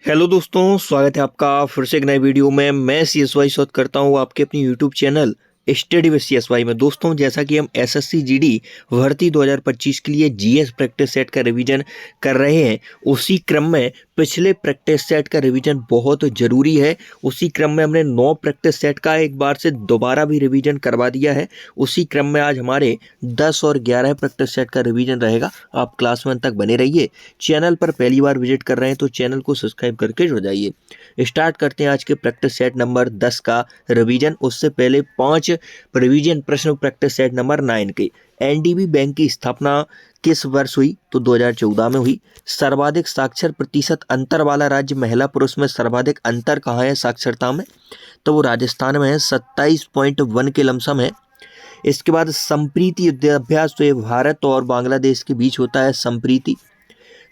Hello दोस्तों, स्वागत है आपका फिर से एक नए वीडियो में। मैं CSY शोध करता हूँ आपके अपनी YouTube channel study with CSY में। दोस्तों, जैसा कि हम SSC GD भर्ती 2025 के लिए GS प्रैक्टिस सेट का रिवीजन कर रहे हैं, उसी क्रम में पिछले प्रैक्टिस सेट का रिवीजन बहुत ज़रूरी है। उसी क्रम में हमने 9 प्रैक्टिस सेट का एक बार से दोबारा भी रिवीजन करवा दिया है। उसी क्रम में आज हमारे 10 और 11 प्रैक्टिस सेट का रिवीजन रहेगा। आप क्लास 1 तक बने रहिए। चैनल पर पहली बार विजिट कर रहे हैं तो चैनल को सब्सक्राइब करके जुड़ जाइए। स्टार्ट करते हैं आज के प्रैक्टिस सेट नंबर 10 का रिवीजन। उससे पहले 5 रिवीजन प्रश्न प्रैक्टिस सेट नंबर 9 के। NDB बैंक की स्थापना किस वर्ष हुई? तो 2014 में हुई। सर्वाधिक साक्षर प्रतिशत अंतर वाला राज्य महिला पुरुष में सर्वाधिक अंतर कहाँ है साक्षरता में? तो वो राजस्थान में है, 27.1 के लमसम है। इसके बाद संप्रीति युद्धाभ्यास, तो ये भारत और बांग्लादेश के बीच होता है संप्रीति।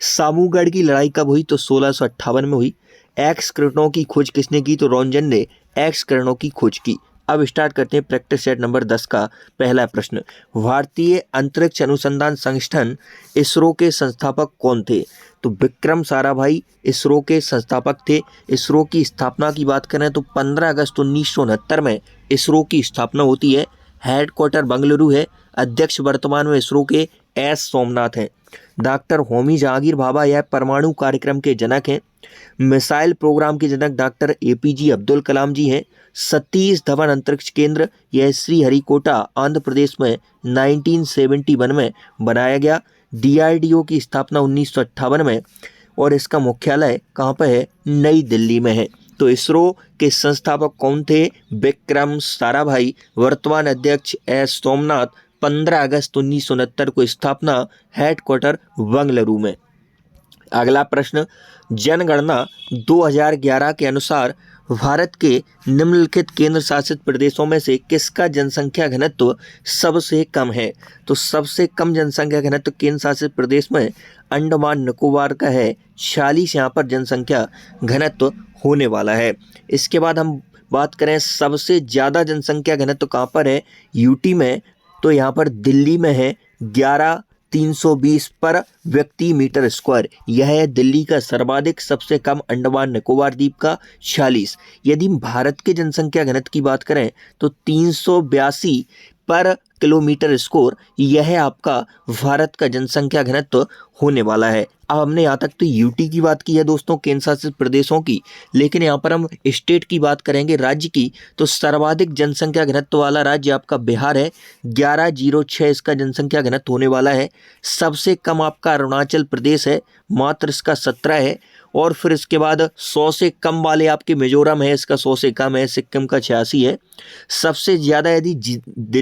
सामूगढ़ की लड़ाई कब हुई? तो 1658 में हुई। एक्स किरणों की खोज किसने की? तो रोंजन ने एक्स किरणों की खोज की। अब स्टार्ट करते हैं प्रैक्टिस सेट नंबर 10 का पहला प्रश्न। भारतीय अंतरिक्ष अनुसंधान संगठन इसरो के संस्थापक कौन थे? तो विक्रम साराभाई इसरो के संस्थापक थे। इसरो की स्थापना की बात करें तो 15 अगस्त 1969 में इसरो की स्थापना होती है। हेडक्वार्टर बंगलुरु है। अध्यक्ष वर्तमान में इसरो के S सोमनाथ हैं। डॉक्टर होमी जहांगीर भाभा यह परमाणु कार्यक्रम के जनक हैं। मिसाइल प्रोग्राम के जनक डॉक्टर APJ अब्दुल कलाम जी हैं। सतीश धवन अंतरिक्ष केंद्र यह श्रीहरिकोटा आंध्र प्रदेश में 1971 में बनाया गया। DRDO की स्थापना 1958 में और इसका मुख्यालय कहाँ पर है? नई दिल्ली में है। तो इसरो के संस्थापक कौन थे? विक्रम साराभाई। वर्तमान अध्यक्ष S सोमनाथ। 15 अगस्त 1969 को स्थापना, हेडक्वार्टर बंगलुरु में। अगला प्रश्न, जनगणना 2011 के अनुसार भारत के निम्नलिखित केंद्र शासित प्रदेशों में से किसका जनसंख्या घनत्व सबसे कम है? तो सबसे कम जनसंख्या घनत्व केंद्र शासित प्रदेश में अंडमान निकोबार का है। 46 यहाँ पर जनसंख्या घनत्व होने वाला है। इसके बाद हम बात करें सबसे ज़्यादा जनसंख्या घनत्व कहाँ पर है? UT में। तो यहाँ पर दिल्ली में है, 11,320 पर व्यक्ति मीटर स्क्वायर। यह है दिल्ली का सर्वाधिक। सबसे कम अंडमान निकोबार द्वीप का 46। यदि भारत के जनसंख्या घनत्व की बात करें तो 382 पर किलोमीटर स्क्वायर, यह आपका भारत का जनसंख्या घनत्व होने वाला है। अब हमने यहाँ तक तो UT की बात की है दोस्तों, केंद्र शासित प्रदेशों की, लेकिन यहाँ पर हम स्टेट की बात करेंगे, राज्य की। तो सर्वाधिक जनसंख्या घनत्व वाला राज्य आपका बिहार है। 1106 इसका जनसंख्या घनत्व होने वाला है। सबसे कम आपका अरुणाचल प्रदेश है, मात्र इसका 17 है। और फिर इसके बाद 100 से कम वाले आपके मिजोरम है, इसका 100 से कम है। सिक्किम का 86 है। सबसे ज़्यादा यदि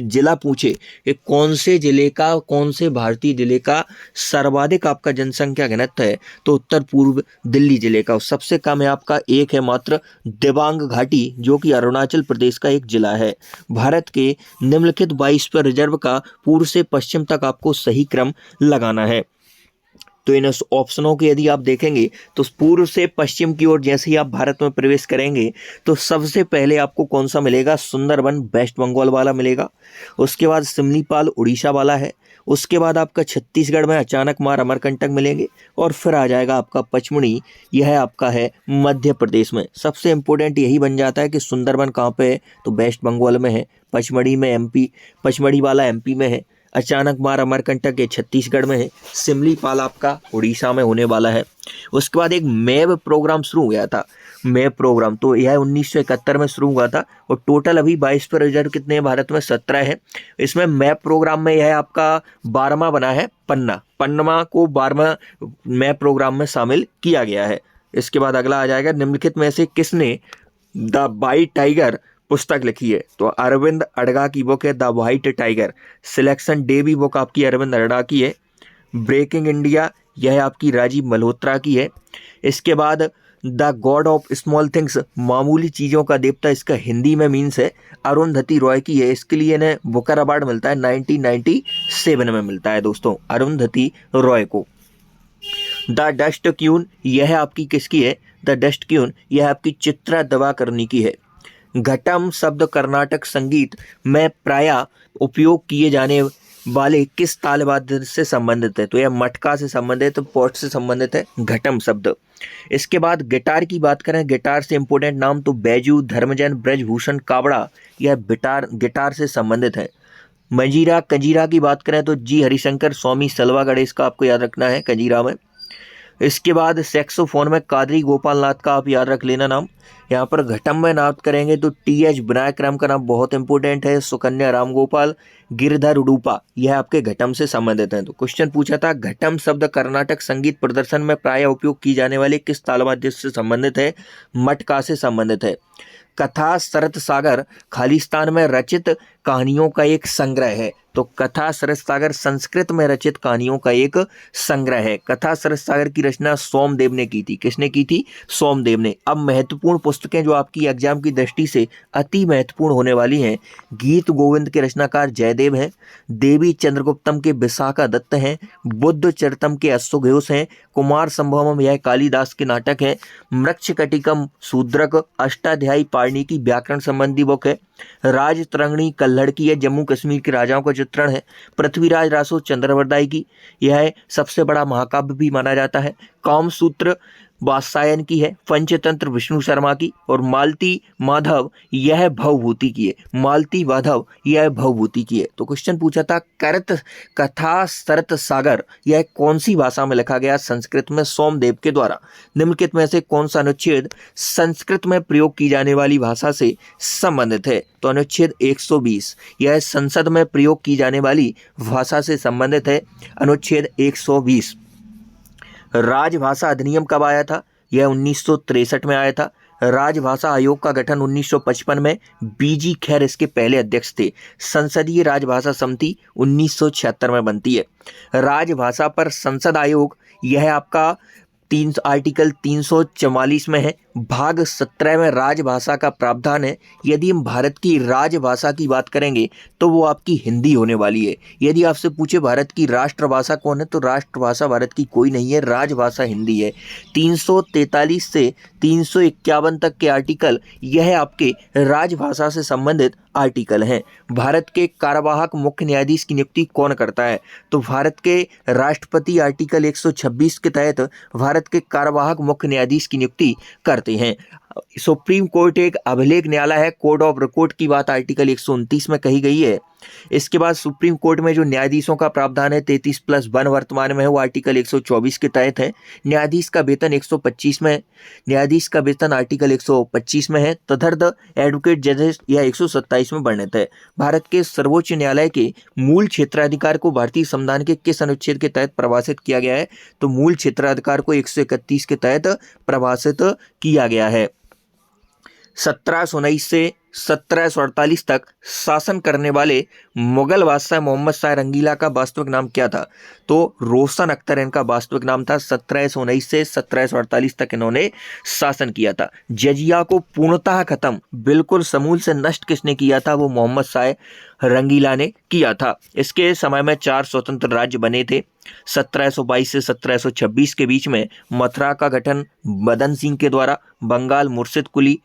जिला पूछे कि कौन से जिले का, कौन से भारतीय जिले का सर्वाधिक आपका जनसंख्या घनत्व है, तो उत्तर पूर्व दिल्ली जिले का। सबसे कम है आपका एक है मात्र, दिबांग घाटी, जो कि अरुणाचल प्रदेश का एक जिला है। भारत के निम्नलिखित 22 पर रिजर्व का पूर्व से पश्चिम तक आपको सही क्रम लगाना है। तो इन ऑप्शनों के यदि आप देखेंगे तो पूर्व से पश्चिम की ओर जैसे ही आप भारत में प्रवेश करेंगे तो सबसे पहले आपको कौन सा मिलेगा? सुंदरबन वेस्ट बंगाल वाला मिलेगा। उसके बाद सिमलीपाल उड़ीसा वाला है। उसके बाद आपका छत्तीसगढ़ में अचानकमार अमरकंटक मिलेंगे। और फिर आ जाएगा आपका पचमढ़ी, यह आपका है मध्य प्रदेश में। सबसे इम्पोर्टेंट यही बन जाता है कि सुंदरबन कहाँ पे है? तो वेस्ट बंगाल में है। पचमढ़ी में MP, पचमढ़ी वाला MP में है। अचानकमार अमरकंटक ये छत्तीसगढ़ में है। सिमलीपाल आपका उड़ीसा में होने वाला है। उसके बाद एक मैप प्रोग्राम शुरू हो गया था। मैप प्रोग्राम तो यह 1971 में शुरू हुआ था। और टोटल अभी 22 पर रिजर्व कितने हैं भारत में? 17 है। इसमें मैप प्रोग्राम में यह आपका 12वां बना है, पन्ना को 12वां मैप प्रोग्राम में शामिल किया गया है। इसके बाद अगला आ जाएगा, निम्नलिखित में से किसने द वाइट टाइगर पुस्तक लिखी है? तो अरविंद अडगा की बुक है the white tiger. Selection day भी बुक आपकी अरविंद अडगा की है। ब्रेकिंग इंडिया यह आपकी राजीव मल्होत्रा की है। इसके बाद the God of small things, मामूली चीज़ों का देवता, इसका हिंदी में मीन्स है, अरुंधति रॉय की है। इसके लिए इन्हें बुकर अवार्ड मिलता है, 1997 में मिलता है दोस्तों अरुंधति रॉय को। द डस्ट क्यून यह आपकी किसकी है? द डस्ट क्यून यह आपकी चित्रा दिवाकरनी की है। घटम शब्द कर्नाटक संगीत में प्रायः उपयोग किए जाने वाले किस तालवाद्य से संबंधित है? तो यह मटका से संबंधित, पॉट से संबंधित है, घटम शब्द। इसके बाद गिटार की बात करें, गिटार से इंपोर्टेंट नाम तो बैजू, धर्मजन, ब्रजभूषण, कावड़ा, यह गिटार से संबंधित है। मंजीरा कंजीरा की बात करें तो जी हरिशंकर, स्वामी सलवा गणेश का आपको याद रखना है कंजीरा में। इसके बाद सैक्सोफोन में कादरी गोपाल नाथ का आप याद रख लेना नाम। यहाँ पर घटम में नाम करेंगे तो टी.एच. विनायक राम का नाम बहुत इंपॉर्टेंट है, सुकन्या राम गोपाल, गिरधर उडुपा, यह आपके घटम से संबंधित हैं। तो क्वेश्चन पूछा था घटम शब्द कर्नाटक संगीत प्रदर्शन में प्रायः उपयोग की जाने वाले किस तालवाद्य से संबंधित है? मटका से संबंधित है। कथा शरत सागर खालिस्तान में रचित कहानियों का एक संग्रह है। तो कथा शरत सागर संस्कृत में रचित कहानियों का एक संग्रह है। कथा शरत सागर की रचना सोमदेव ने की थी। किसने की थी? सोमदेव ने। अब महत्वपूर्ण पुस्तकें जो आपकी एग्जाम की दृष्टि से अति महत्वपूर्ण होने वाली हैं, गीत गोविंद के रचनाकार जयदेव हैं, देवी चंद्रगुप्तम के विशाखा दत्त हैं, बुद्ध चरितम के अश्वघोष हैं, कुमार संभवम यह कालिदास के नाटक है, मृच्छकटिकम शूद्रक, अष्टाध्यायी पाणिनि की व्याकरण संबंधी बुक है, राज तरंगिणी कल्हड़ की है, जम्मू कश्मीर के राजाओं का चित्रण है, पृथ्वीराज रासो चंद्रवरदाई की, यह सबसे बड़ा महाकाव्य भी माना जाता है, कामसूत्र वात्सायन की है, पंचतंत्र विष्णु शर्मा की, और मालती माधव यह भवभूति की है। मालती माधव यह भवभूति की है। तो क्वेश्चन पूछा था करत कथा शरत सागर यह कौन सी भाषा में लिखा गया? संस्कृत में, सोमदेव के द्वारा। निम्नलिखित में से कौन सा अनुच्छेद संस्कृत में प्रयोग की जाने वाली भाषा से संबंधित है? तो अनुच्छेद 120 यह संसद में प्रयोग की जाने वाली भाषा से संबंधित है। अनुच्छेद 120। राजभाषा अधिनियम कब आया था? यह 1963 में आया था। राजभाषा आयोग का गठन 1955 में, बीजी खैर इसके पहले अध्यक्ष थे। संसदीय राजभाषा समिति 1976 में बनती है। राजभाषा पर संसद आयोग यह आपका आर्टिकल 344 में है। भाग 17 में राजभाषा का प्रावधान है। यदि हम भारत की राजभाषा की बात करेंगे तो वो आपकी हिंदी होने वाली है। यदि आपसे पूछे भारत की राष्ट्रभाषा कौन है, तो राष्ट्रभाषा भारत की कोई नहीं है, राजभाषा हिंदी है। 343 से 351 तक के आर्टिकल यह आपके राजभाषा से संबंधित आर्टिकल हैं। भारत के कार्यवाहक मुख्य न्यायाधीश की नियुक्ति कौन करता है? तो भारत के राष्ट्रपति आर्टिकल 126 के तहत भारत के कार्यवाहक मुख्य न्यायाधीश की नियुक्ति करते हैं। सुप्रीम कोर्ट एक अभिलेख न्यायालय है। कोड ऑफ रिकॉर्ड की बात आर्टिकल 129 में कही गई है। इसके बाद सुप्रीम कोर्ट में जो न्यायाधीशों का प्रावधान है 33+1 वर्तमान में है, वो आर्टिकल 124 के तहत है। न्यायाधीश का वेतन 125 में है। न्यायाधीश का वेतन आर्टिकल 125 में है। तदर्थ एडवोकेट जजेस यह 127 में वर्णित है। भारत के सर्वोच्च न्यायालय के मूल क्षेत्राधिकार को भारतीय संविधान के किस अनुच्छेद के तहत परिभाषित किया गया है? तो मूल क्षेत्राधिकार को 131 के तहत परिभाषित किया गया है। 1719 से 1748 तक शासन करने वाले मुगल बादशाह मोहम्मद शाह रंगीला का वास्तविक नाम क्या था? तो रोशन अख्तर इनका वास्तविक नाम था। 1719 से 1748 तक इन्होंने शासन किया था। जजिया को पूर्णतः खत्म, बिल्कुल समूल से नष्ट किसने किया था? वो मोहम्मद शाह रंगीला ने किया था। इसके समय में 4 स्वतंत्र राज्य बने थे। 1722 से 1726 के बीच में मथुरा का गठन मदन सिंह के द्वारा, बंगाल मुर्शिद कुली,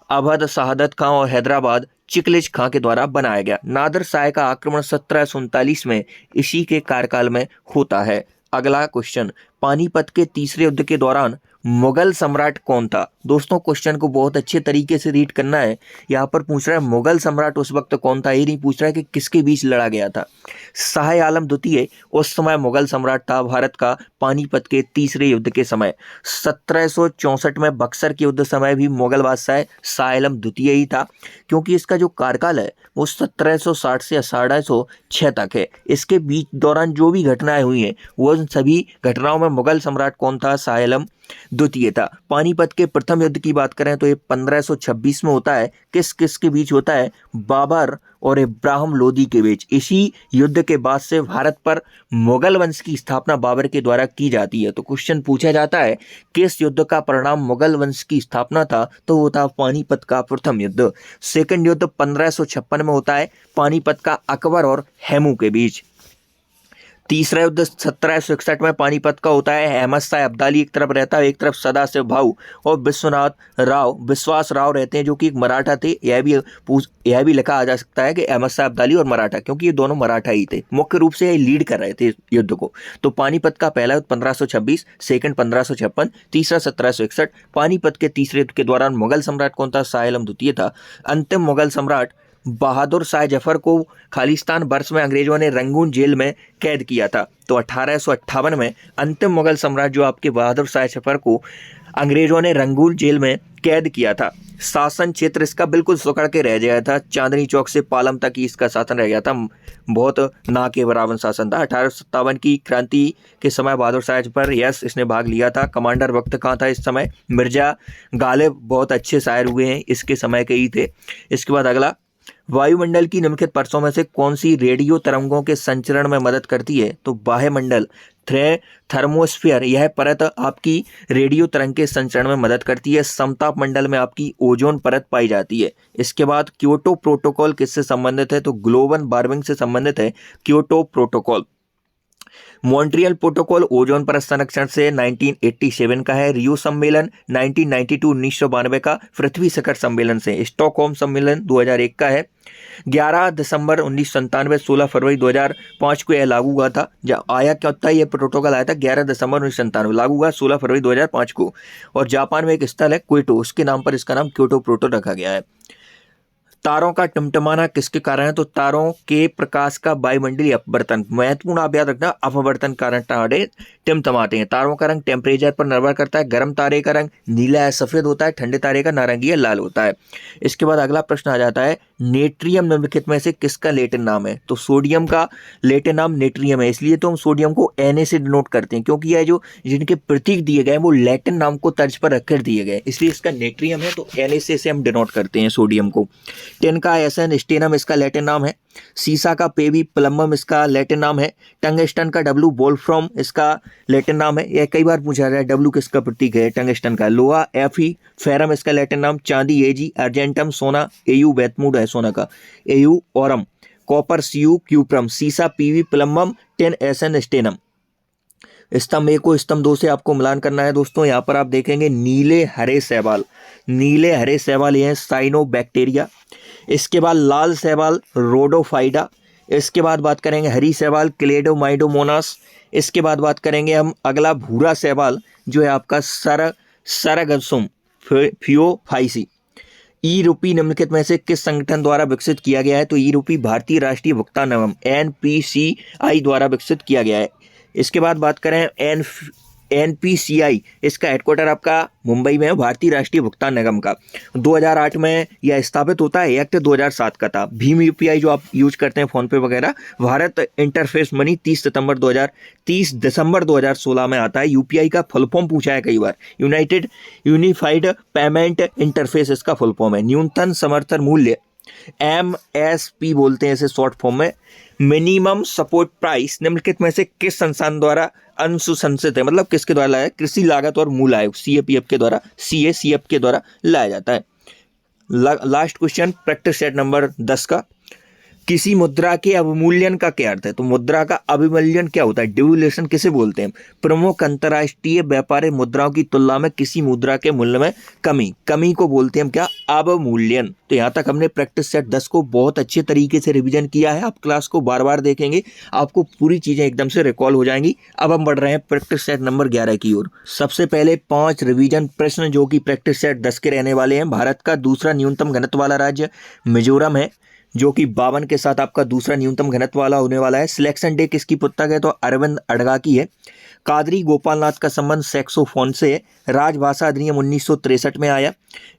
अवध शहादत खां और हैदराबाद चिकलिज खां के द्वारा बनाया गया। नादिर शाह का आक्रमण 1739 में इसी के कार्यकाल में होता है। अगला क्वेश्चन, पानीपत के तीसरे युद्ध के दौरान मुगल सम्राट कौन था? दोस्तों क्वेश्चन को बहुत अच्छे तरीके से रीड करना है। यहाँ पर पूछ रहा है मुगल सम्राट उस वक्त कौन था, ये नहीं पूछ रहा है कि किसके बीच लड़ा गया था। शाह आलम द्वितीय उस समय मुगल सम्राट था भारत का, पानीपत के तीसरे युद्ध के समय। 1764 में बक्सर के युद्ध समय भी मुगल बादशाह शाह आलम द्वितीय ही था, क्योंकि इसका जो कार्यकाल है वो 1760 से 1806 तक है। इसके बीच दौरान जो भी घटनाएं हुई हैं वो सभी घटनाओं में मुगल सम्राट कौन था? शाह आलम द्वितीय था। पानीपत के प्रथम युद्ध की बात करें तो ये 1526 में होता है। किस किस के बीच होता है? बाबर और इब्राहिम लोदी के बीच। इसी युद्ध के बाद से भारत पर मुगल वंश की स्थापना बाबर के द्वारा की जाती है। तो क्वेश्चन पूछा जाता है किस युद्ध का परिणाम मुगल वंश की स्थापना था? तो वो था पानीपत का प्रथम युद्ध। सेकंड युद्ध 1556 में होता है, पानीपत का अकबर और हेमू के बीच। तीसरा युद्ध 1761 में पानीपत का होता है। अहमद शाह अब्दाली एक तरफ रहता है, एक तरफ सदाशिव भाऊ और विश्वास राव रहते हैं, जो कि एक मराठा थे। यह भी लिखा जा सकता है कि अहमद शाह अब्दाली और मराठा, क्योंकि ये दोनों मराठा ही थे, मुख्य रूप से लीड कर रहे थे युद्ध को। तो पानीपत का पहला युद्ध 1526, सेकंड 1556, तीसरा 1761। पानीपत के तीसरे युद्ध के दौरान मुगल सम्राट कौन था? शाह आलम द्वितीय था। अंतिम मुगल सम्राट बहादुर शाह जफर को खालिस्तान वर्ष में अंग्रेजों ने रंगून जेल में कैद किया था। तो 1858 में अंतिम मुगल सम्राट जो आपके बहादुर शाह जफर को अंग्रेजों ने रंगून जेल में कैद किया था। शासन क्षेत्र इसका बिल्कुल सुकड़ के रह गया था, चांदनी चौक से पालम तक ही इसका शासन रह गया था, बहुत ना के बराबर शासन था। 1857 की क्रांति के समय बहादुर शाह जफर इसने भाग लिया था। कमांडर वक्त कहाँ था इस समय? मिर्जा गालिब बहुत अच्छे शायर हुए हैं, इसके समय के ही थे। इसके बाद अगला, वायुमंडल की निम्नलिखित परतों में से कौन सी रेडियो तरंगों के संचरण में मदद करती है? तो बाह्यमंडल थर्मोस्फीयर, यह परत आपकी रेडियो तरंग के संचरण में मदद करती है। समताप मंडल में आपकी ओजोन परत पाई जाती है। इसके बाद क्योटो प्रोटोकॉल किससे संबंधित है? तो ग्लोबल वार्मिंग से संबंधित है Kyoto protocol. Montreal protocol ozone परत संरक्षण से 1987 का है। रियो सम्मेलन 1992 का पृथ्वी शिखर सम्मेलन से। स्टॉकहोम सम्मेलन 2001 का है। 11 दिसंबर 1997, 16 फरवरी 2005 को यह लागू हुआ था। जब आया क्या होता है, यह प्रोटोकॉल आया था 11 दिसंबर 1997, लागू हुआ 16 फरवरी 2005 को। और जापान में एक स्थल है क्योटो, उसके नाम पर इसका नाम क्योटो प्रोटो रखा गया है। तारों का टिमटिमाना किसके कारण है? तो तारों के प्रकाश का वायुमंडलीय अपवर्तन, महत्वपूर्ण आप याद रखना, अपवर्तन कारण तारे टिमटिमाते हैं। तारों का रंग टेम्परेचर पर निर्भर करता है। गर्म तारे का रंग नीला या सफेद होता है, ठंडे तारे का नारंगी या लाल होता है। इसके बाद अगला प्रश्न आ जाता है, नेट्रियम निम्नलिखित में से किसका लैटिन नाम है? तो सोडियम का लैटिन नाम नेट्रियम है, इसलिए तो हम सोडियम को Na से डिनोट करते हैं, क्योंकि यह जो जिनके प्रतीक दिए गए वो लैटिन नाम को तर्ज पर रखकर दिए गए, इसलिए इसका नेट्रियम है, तो Na से हम डिनोट करते हैं सोडियम को। टिन का एसन स्टेनम इसका लैटिन नाम है। सीसा का पेबी प्लम्बम इसका लैटिन नाम है। टंगस्टन का डब्लू वोल्फ्राम इसका लैटिन नाम है। यह कई बार पूछा जाए, डब्लू किसका प्रतीक है? टंगस्टन का। लोहा Fe फेरम इसका लैटिन नाम। चांदी Ag, अर्जेंटम सोना, Au बैतमूड है सोना का, Au Aurum, copper Cu cuprum, सीसा Pv प्लम्बम, टिन एसन स्टेनम। स्तंभ 1 को स्तंभ 2 से आपको मिलान करना है दोस्तों। यहाँ पर आप देखेंगे नीले हरे शैवाल, नीले हरे शैवाल ये हैं साइनोबैक्टीरिया। इसके बाद लाल शैवाल रोडोफाइडा। इसके बाद बात करेंगे हरी शैवाल क्लेडोमाइडोमोनास। इसके बाद बात करेंगे हम अगला भूरा शैवाल जो है आपका सरगसुम फियोफाइसी। ई रूपी निम्नलिखित में से किस संगठन द्वारा विकसित किया गया है? तो ई रूपी भारतीय राष्ट्रीय भुगतान निगम NPCI द्वारा विकसित किया गया है। इसके बाद बात करें NPCI, इसका हेडक्वार्टर आपका मुंबई में है, भारतीय राष्ट्रीय भुगतान निगम का। 2008 में यह स्थापित होता है, एक्ट 2007 का था। भीम UPI जो आप यूज करते हैं फोन पे वगैरह, भारत इंटरफेस मनी 30 दिसंबर 2016 में आता है। UPI का फुल फॉर्म पूछा है कई बार, यूनिफाइड पेमेंट इंटरफेस इसका फुल फॉर्म है। न्यूनतम समर्थन मूल्य MSP बोलते हैं इसे शॉर्ट फॉर्म में। मिनिमम सपोर्ट प्राइस निम्नलिखित में से किस संस्थान द्वारा अनुशंसित है? मतलब किसके द्वारा लाया? कृषि लागत और मूल आयोग CAPF के द्वारा, CACF के द्वारा लाया जाता है। Last question practice set number 10 का, किसी मुद्रा के अवमूल्यन का क्या अर्थ है? तो मुद्रा का अवमूल्यन क्या होता है? डिवैल्यूएशन किसे बोलते हैं? प्रमुख अंतर्राष्ट्रीय व्यापारिक मुद्राओं की तुलना में किसी मुद्रा के मूल्य में कमी को बोलते हैं हम क्या? अवमूल्यन। तो यहाँ तक हमने प्रैक्टिस सेट 10 को बहुत अच्छे तरीके से रिवीजन किया है। आप क्लास को बार बार देखेंगे, आपको पूरी चीजें एकदम से रिकॉल हो जाएंगी। अब हम बढ़ रहे हैं प्रैक्टिस सेट नंबर 11 की ओर। सबसे पहले 5 रिवीजन प्रश्न जो कि प्रैक्टिस सेट 10 के रहने वाले हैं। भारत का दूसरा न्यूनतम घनत्व वाला राज्य मिजोरम है, जो कि 52 के साथ आपका दूसरा न्यूनतम घनत्व वाला होने वाला है। सिलेक्शन डे किसकी पुस्तक है? तो अरविंद अडगा की है। कादरी गोपालनाथ का संबंध सैक्सोफोन से है। राजभाषा अधिनियम 1963 में आया।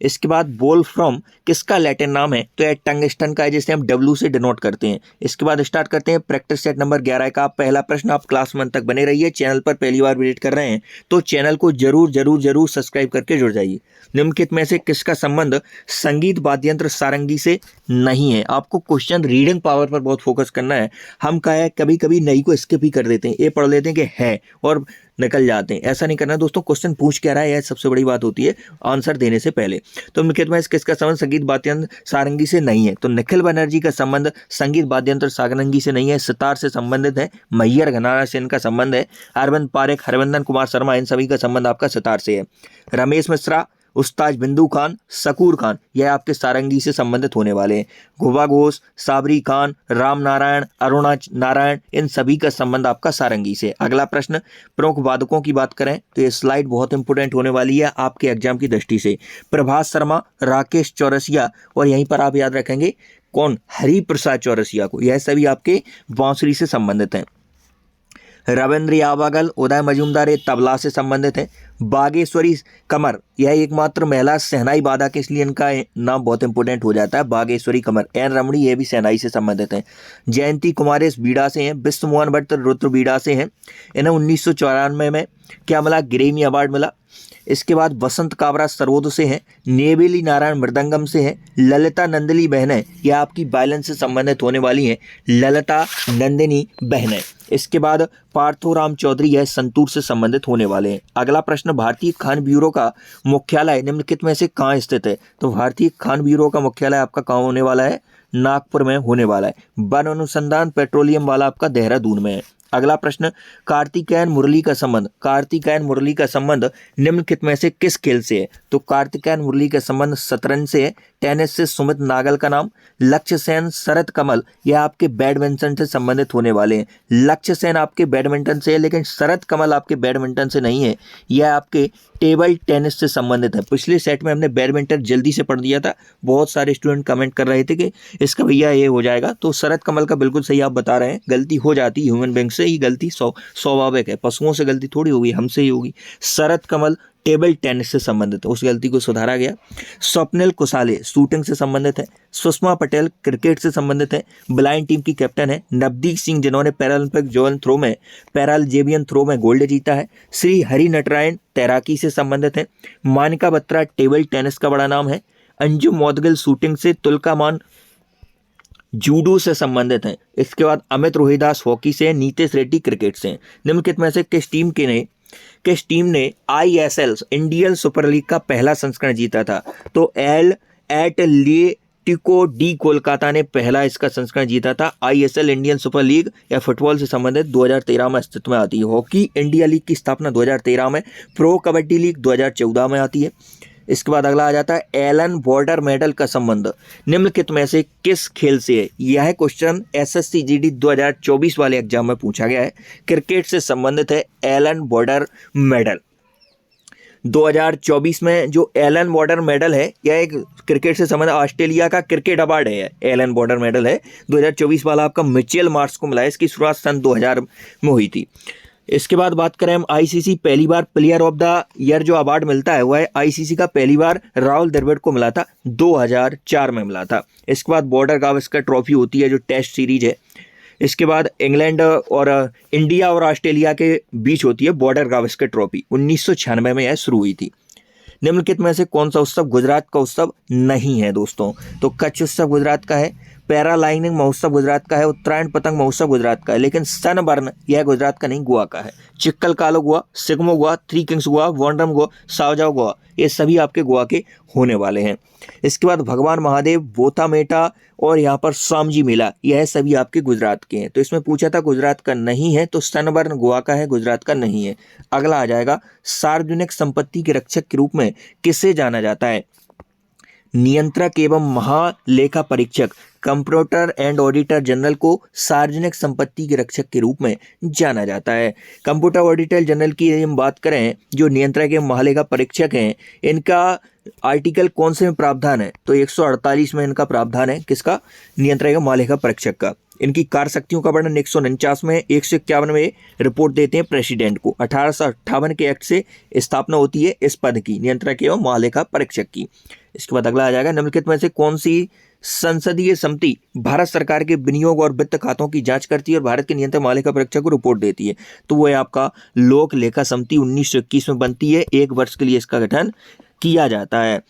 इसके बाद वोल्फ्राम किसका लैटिन नाम है? तो यह टंगस्टन का है, जिसे हम W से डिनोट करते हैं। इसके बाद स्टार्ट करते हैं प्रैक्टिस सेट नंबर 11 का पहला प्रश्न। आप क्लास 1 तक बने रहिए। चैनल पर पहली बार विजिट कर रहे हैं तो चैनल को जरूर सब्सक्राइब करके जुड़ जाइए। निम्नलिखित में से किसका संबंध संगीत वाद्ययंत्र सारंगी से नहीं है? आपको क्वेश्चन रीडिंग पावर पर बहुत फोकस करना है। हम क्या है कभी कभी नई को स्किप ही कर देते हैं, ये पढ़ लेते हैं कि है, और और निकल जाते हैं। ऐसा नहीं करना दोस्तों, क्वेश्चन पूछ क्या रहा है, यह सबसे बड़ी बात होती है आंसर देने से पहले। तो निम्नलिखित में किसका संबंध संगीत वाद्ययंत्र सारंगी से नहीं है? तो निखिल बनर्जी का संबंध संगीत वाद्ययंत्र सारंगी से नहीं है, सितार से संबंधित है। मैयर घनारा से इनका संबंध है। अरविंद पारेख, हरविंदर कुमार शर्मा, इन सभी का संबंध आपका सितार से है। रमेश मिश्रा, उस्ताद बिंदु खान, शकूर खान, यह आपके सारंगी से संबंधित होने वाले हैं। घुबा घोष, साबरी खान, राम नारायण, अरुणा नारायण, इन सभी का संबंध आपका सारंगी से। अगला प्रश्न, प्रमुख वादकों की बात करें तो ये स्लाइड बहुत इंपोर्टेंट होने वाली है आपके एग्जाम की दृष्टि से। प्रभात शर्मा, राकेश चौरसिया, और यहीं पर आप याद रखेंगे कौन, हरिप्रसाद चौरसिया को, यह सभी आपके बांसुरी से संबंधित हैं। रविंद्र यावागल, उदय मजूमदार, ये तबला से संबंधित है। बागेश्वरी कमर, यह एकमात्र महिला शहनाई वादक है, इसलिए इनका नाम बहुत इंपॉर्टेंट हो जाता है, बागेश्वरी कमर। एन रमणी, ये भी शहनाई से संबंधित हैं। जयंती कुमारेश बीड़ा से हैं। विश्व मोहन भट्ट रुद्र बीड़ा से हैं। इन्हें 1994 में क्या मिला, ग्रेमी अवार्ड मिला। इसके बाद बसंत काबरा सरोद से हैं। नेवेली नारायण मृदंगम से हैं। ललिता नंदिनी बहनें, यह आपकी वायलिन से संबंधित होने वाली हैं, ललिता नंदिनी बहनें। इसके बाद पार्थोराम चौधरी, यह संतूर से संबंधित होने वाले हैं। अगला प्रश्न, भारतीय खान ब्यूरो का मुख्यालय निम्नलिखित में से कहाँ स्थित है? तो भारतीय खान ब्यूरो का मुख्यालय आपका कहाँ होने वाला है? नागपुर में होने वाला है। वन अनुसंधान पेट्रोलियम वाला आपका देहरादून में है। अगला प्रश्न, कार्तिकेयन मुरली का संबंध, कार्तिकेयन मुरली का संबंध निम्नलिखित में से किस खेल से है? तो कार्तिकेयन मुरली का संबंध शतरंज से है। टेनिस से सुमित नागल का नाम। लक्ष्य सेन, शरद कमल, यह आपके बैडमिंटन से संबंधित होने वाले हैं। लक्ष्य सेन आपके बैडमिंटन से है, लेकिन शरद कमल आपके बैडमिंटन से नहीं है, यह आपके टेबल टेनिस से संबंधित है। पिछले सेट में हमने बैडमिंटन जल्दी से पढ़ दिया था, बहुत सारे स्टूडेंट कमेंट कर रहे थे कि इसका भैया ये हो जाएगा, तो शरद कमल का बिल्कुल सही आप बता रहे हैं। गलती हो जाती, ह्यूमन बीइंग से ही गलती स्वाभाविक है, पशुओं से गलती थोड़ी होगी, हमसे ही होगी। शरद कमल टेबल टेनिस से संबंधित है, उस गलती को सुधारा गया। स्वप्निल कुसाले शूटिंग से संबंधित है। सुषमा पटेल क्रिकेट से संबंधित है, ब्लाइंड टीम की कैप्टन है। नवदीप सिंह, जिन्होंने पैरालंपिक जेवलिन थ्रो में गोल्ड जीता है। श्री हरि नटरायण तैराकी से संबंधित है। मानिका बत्रा टेबल टेनिस का बड़ा नाम है। अंजुम मौदगिल शूटिंग से। तुलका मान जूडो से संबंधित हैं। इसके बाद अमित रोहिदास हॉकी से। नीतेश रेड्डी क्रिकेट से। निम्नलिखित में से किस टीम ने ISL इंडियन सुपर लीग का पहला संस्करण जीता था? तो एटलेटिको डी कोलकाता ने पहला इसका संस्करण जीता था। ISL इंडियन सुपर लीग या फुटबॉल से संबंधित 2013 में अस्तित्व में आती है। हॉकी इंडिया लीग की स्थापना 2013 में। प्रो कबड्डी लीग 2014 में आती है। इसके बाद अगला आ जाता है एलन बॉर्डर मेडल का संबंध निम्नलिखित में से किस खेल से है? यह क्वेश्चन SSC GD 2024 वाले एग्जाम में पूछा गया है। क्रिकेट से संबंधित है एलन बॉर्डर मेडल। 2024 में जो एलन बॉर्डर मेडल है, यह एक क्रिकेट से संबंधित ऑस्ट्रेलिया का क्रिकेट अवार्ड है। एलन बॉर्डर मेडल है 2024 वाला आपका मिचेल मार्श को मिला है। इसकी शुरुआत सन 2000 में हुई थी। इसके बाद बात करें हम ICC पहली बार प्लेयर ऑफ द ईयर जो अवार्ड मिलता है वह ICC का पहली बार राहुल द्रविड़ को मिला था, 2004 में मिला था। इसके बाद बॉर्डर गावस्कर ट्रॉफी होती है जो टेस्ट सीरीज है। इसके बाद इंग्लैंड और इंडिया और ऑस्ट्रेलिया के बीच होती है बॉर्डर गावस्कर ट्रॉफी, 1996 में यह शुरू हुई थी। निम्नलिखित में से कौन सा उत्सव गुजरात का उत्सव नहीं है दोस्तों? तो कच्छ उत्सव गुजरात का है। पैरालाइनिंग महोत्सव गुजरात का है। उत्तरायण पतंग महोत्सव गुजरात का है। लेकिन सनबर्न यह गुजरात का नहीं, गोवा का है। चिक्कल कालो गोवा, सिगमो गोवा, थ्री किंग्स गोवा, वॉन्डरम गोवा, सावजाओ गोवा, ये सभी आपके गोवा के होने वाले हैं। इसके बाद भगवान महादेव, बोथामेटा और यहाँ पर सामजी मेला, यह सभी आपके गुजरात के हैं। तो इसमें पूछा था गुजरात का नहीं है, तो सनबर्न गोवा का है, गुजरात का नहीं है। अगला आ जाएगा सार्वजनिक संपत्ति के रक्षक के रूप में किसे जाना जाता है? नियंत्रक एवं महालेखा परीक्षक, कंप्ट्रोलर एंड ऑडिटर जनरल को सार्वजनिक संपत्ति के रक्षक के रूप में जाना जाता है। कंप्यूटर ऑडिटर जनरल की यदि हम बात करें, जो नियंत्रक एवं महालेखा परीक्षक हैं, इनका आर्टिकल कौन से में प्रावधान है? तो 148 में इनका प्रावधान है। किसका? नियंत्रक एवं महालेखा परीक्षक का। इनकी कार्य शक्तियों का वर्णन 149 में, 151 में रिपोर्ट देते हैं प्रेसिडेंट को। 1858 के एक्ट से स्थापना होती है इस पद की, नियंत्रक एवं महालेखा परीक्षक की। इसके बाद अगला आ जाएगा निम्नलिखित में से कौन सी संसदीय समिति भारत सरकार के विनियोग और वित्त खातों की जांच करती है और भारत के नियंत्रक महालेखा परीक्षक को रिपोर्ट देती है? तो वो है आपका लोक लेखा समिति, 1921 में बनती है। 1 वर्ष के लिए इसका गठन किया जाता है।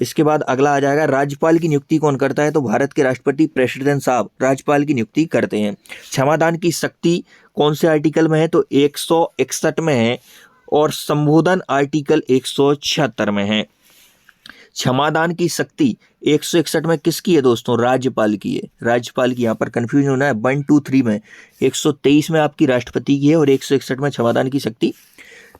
इसके बाद अगला आ जाएगा राज्यपाल की नियुक्ति कौन करता है, तो भारत के राष्ट्रपति प्रेसिडेंट साहब राज्यपाल की नियुक्ति करते हैं। क्षमादान की शक्ति कौन से आर्टिकल में है, तो 161 में है और संबोधन आर्टिकल 176 में है। क्षमादान की शक्ति 161 में किसकी है दोस्तों, राज्यपाल की है। राज्यपाल की, यहाँ पर कंफ्यूजन होना है 1 2 3 में। 123 में आपकी राष्ट्रपति की है और 161 में क्षमादान की शक्ति।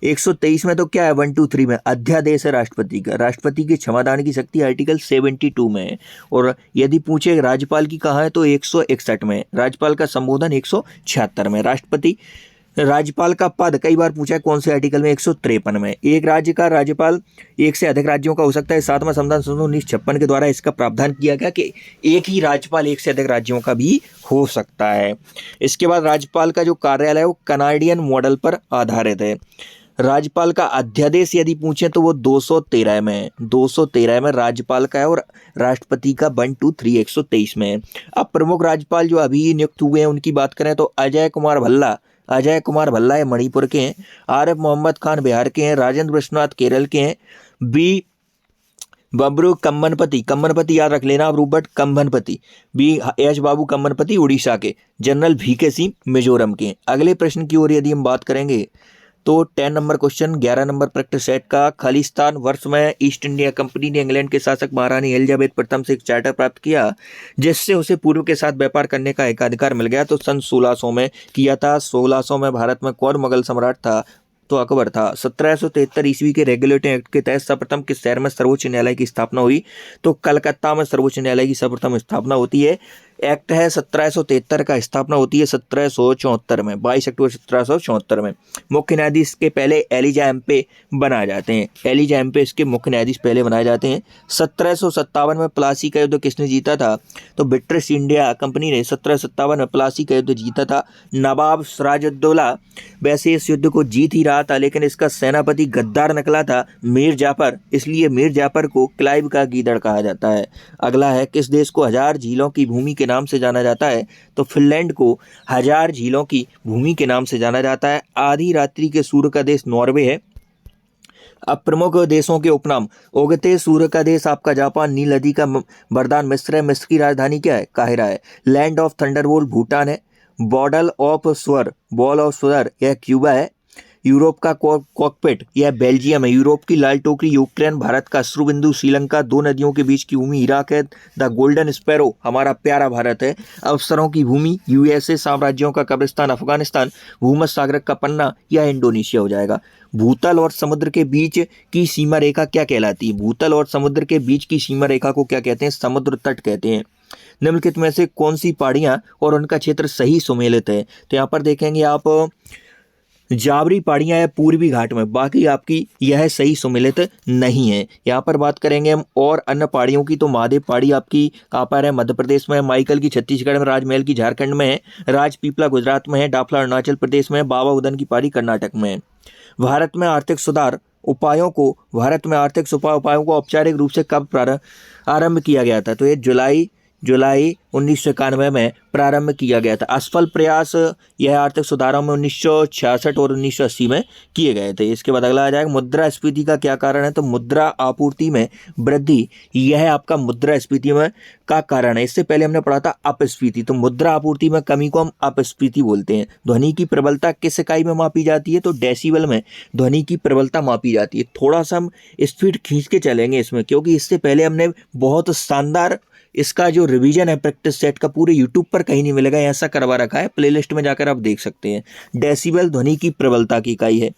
123 में तो क्या है 1 2 3 में अध्यादेश है राष्ट्रपति का। राष्ट्रपति की क्षमादान की शक्ति आर्टिकल 72 में है। और यदि पूछे राज्यपाल की कहाँ है तो 161 में। राज्यपाल का संबोधन 176 में। राज्यपाल का पद कई बार पूछा है कौन से आर्टिकल में, 153 में। एक राज्य का राज्यपाल एक से अधिक राज्यों का हो सकता है। 7वां संविधान संशोधन 1956 के द्वारा इसका प्रावधान किया गया कि एक ही राज्यपाल एक से अधिक राज्यों का भी हो सकता है। इसके बाद राज्यपाल का जो कार्यालय है वो कनाडियन मॉडल पर आधारित है। राज्यपाल का अध्यादेश यदि पूछें तो वो 213 में है। 213 में राज्यपाल का है और राष्ट्रपति का 1 2 3 123 में है। अब प्रमुख राज्यपाल जो अभी नियुक्त हुए हैं उनकी बात करें तो अजय कुमार भल्ला ये मणिपुर के हैं। आरिफ मोहम्मद खान बिहार के हैं। राजेंद्र विश्वनाथ केरल के हैं। बी बब्रू कम्मनपति याद रख लेना आप, रूबर्ट कम्मनपति। बी एच बाबू कम्मनपति उड़ीसा के। जनरल VK सिंह मिजोरम के। अगले प्रश्न की ओर यदि हम बात करेंगे तो 10 number question 11 number practice set का, खालिस्तान वर्ष में ईस्ट इंडिया कंपनी ने इंग्लैंड के शासक महारानी एलिजाबेथ प्रथम से एक चार्टर प्राप्त किया जिससे उसे पूर्व के साथ व्यापार करने का एकाधिकार मिल गया, तो सन 1600 में किया था। 1600 में भारत में कौन मुगल सम्राट था, तो अकबर था। 1773 ईस्वी के रेगुलेटिंग एक्ट के तहत सर्वप्रथम किस शहर में सर्वोच्च न्यायालय की स्थापना हुई, तो कलकत्ता में सर्वोच्च न्यायालय की सर्वप्रथम स्थापना होती है। एक्ट है 1773 का, स्थापना होती है 1774 में, 22 अक्टूबर 1774 में। मुख्य न्यायाधीश के पहले एलिजा एम्पे बनाए जाते हैं। एलिजा एम्पे इसके मुख्य न्यायाधीश पहले बनाए जाते हैं। 1757 में प्लासी का युद्ध किसने जीता था, तो ब्रिटिश इंडिया कंपनी ने 1757 में प्लासी का युद्ध जीता था। नवाब सिराजुद्दौला वैसे इस युद्ध को जीत ही रहा था लेकिन इसका सेनापति गद्दार निकला था मीर जाफर, इसलिए मीर जाफर को क्लाइव का गीदड़ कहा जाता है। अगला है किस देश को 1000 झीलों की भूमि के नाम से जाना जाता है, तो फिनलैंड को 1000 झीलों की भूमि के नाम से जाना जाता है। आधी रात्रि के सूर्य का देश नॉर्वे है। अब प्रमुख देशों के उपनाम, उगते सूर्य का देश आपका जापान, नील नदी का वरदान मिस्र है, मिस्र की राजधानी क्या है, काहिरा है। लैंड ऑफ थंडरबोल्ट भूटान है। बॉल ऑफ स्वर यह क्यूबा है। यूरोप का कॉकपिट यह बेल्जियम है। यूरोप की लाल टोकरी यूक्रेन, भारत का अश्रुबिंदु श्रीलंका, दो नदियों के बीच की भूमि इराक है। द गोल्डन स्पैरो हमारा प्यारा भारत है। अवसरों की भूमि USA, साम्राज्यों का कब्रिस्तान अफगानिस्तान, भूमध्य सागर का पन्ना या इंडोनेशिया हो जाएगा। भूतल और समुद्र के बीच की सीमा रेखा क्या कहलाती है, भूतल और समुद्र के बीच की सीमा रेखा को क्या कहते हैं, समुद्र तट कहते हैं। निम्नलिखित में से कौन सी पहाड़ियाँ और उनका क्षेत्र सही सुमेलित है, तो यहाँ पर देखेंगे आप जावरी पहाड़ियाँ है पूर्वी घाट में, बाकी आपकी यह सही सुमेलित नहीं है। यहाँ पर बात करेंगे हम और अन्य पहाड़ियों की, तो महादेव पहाड़ी आपकी कहाँ पर है, मध्य प्रदेश में है। माइकल की छत्तीसगढ़ में, राजमहल की झारखंड में है, राजपीपला गुजरात में है, डाफला अरुणाचल प्रदेश में है, बाबा उदन की पहाड़ी कर्नाटक में है। भारत में आर्थिक सुधार उपायों को औपचारिक रूप से कब आरंभ किया गया था, तो ये जुलाई 1991 में प्रारंभ किया गया था। असफल प्रयास यह आर्थिक सुधारों में 1966 और 1980 में किए गए थे। इसके बाद अगला आ जाएगा मुद्रास्फीति का क्या कारण है, तो मुद्रा आपूर्ति में वृद्धि यह आपका मुद्रास्फीति में का कारण है। इससे पहले हमने पढ़ा था अपस्फीति, तो मुद्रा आपूर्ति में कमी को हम अपस्फीति बोलते हैं। ध्वनि की प्रबलता किस इकाई में मापी जाती है, तो डेसिबल में ध्वनि की प्रबलता मापी जाती है। थोड़ा सा हम स्पीड खींच के चलेंगे इसमें, क्योंकि इससे पहले हमने बहुत शानदार इसका जो रिवीजन है प्रैक्टिस सेट का पूरे यूट्यूब पर कहीं नहीं मिलेगा, ऐसा करवा रखा है, प्लेलिस्ट में जाकर आप देख सकते हैं। डेसिबल ध्वनि की प्रबलता की इकाई है।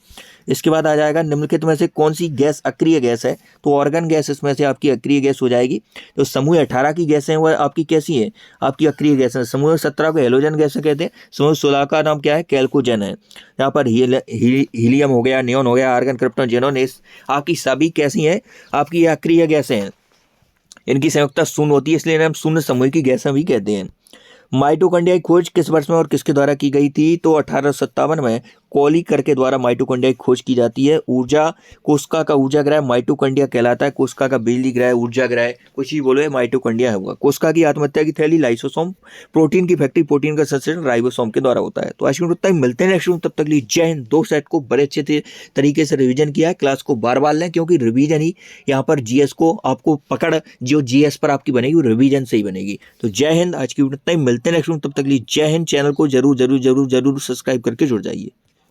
इसके बाद आ जाएगा निम्नलिखित में से कौन सी गैस अक्रिय गैस है, तो ऑर्गन गैस इसमें से आपकी अक्रिय गैस हो जाएगी। तो समूह 18 की गैसें हैं वह आपकी कैसी है, आपकी अक्रिय गैस है। समूह 17 को हेलोजन गैस कहते हैं। समूह 16 का नाम क्या है, कैल्कोजन है। यहाँ पर हीलियम हो गया, नियोन हो गया, आर्गन, क्रिप्टॉन, जेनोन, आपकी सभी कैसी हैं, आपकी ये अक्रिय गैसें हैं। इनकी संयुक्ता शून्य होती है, इसलिए हम शून्य समूह की गैसें भी कहते हैं। माइटोकॉन्ड्रिया की खोज किस वर्ष में और किसके द्वारा की गई थी, तो 1857 में कॉली करके द्वारा माइटोकॉन्ड्रिया की खोज की जाती है। ऊर्जा कोशिका का ऊर्जा ग्रह माइटोकॉन्ड्रिया कहलाता है। कोशिका का बिजली ग्रह, ऊर्जा ग्रह, कुछ भी बोलो, माइटोकॉन्ड्रिया होगा। कोशिका की आत्महत्या की थैली लाइसोसोम, प्रोटीन की फैक्ट्री, प्रोटीन का संश्लेषण राइबोसोम के द्वारा होता है। तो आज की वीडियो तक मिलते हैं नेक्स्ट वीडियो, तब तक के लिए जय हिंद। दो सेट को बड़े अच्छे तरीके से रिवीजन किया है, क्लास को बार बार लें क्योंकि रिवीजन ही यहाँ पर जीएस को आपको पकड़ जो जीएस पर आपकी बनेगी वो रिवीजन से ही बनेगी। तो जय हिंद। आज की वीडियो तक मिलते हैं नेक्स्ट वीडियो, तब तक के लिए जय हिंद। चैनल को जरूर जरूर जरूर जरूर सब्सक्राइब करके जुड़ जाइए।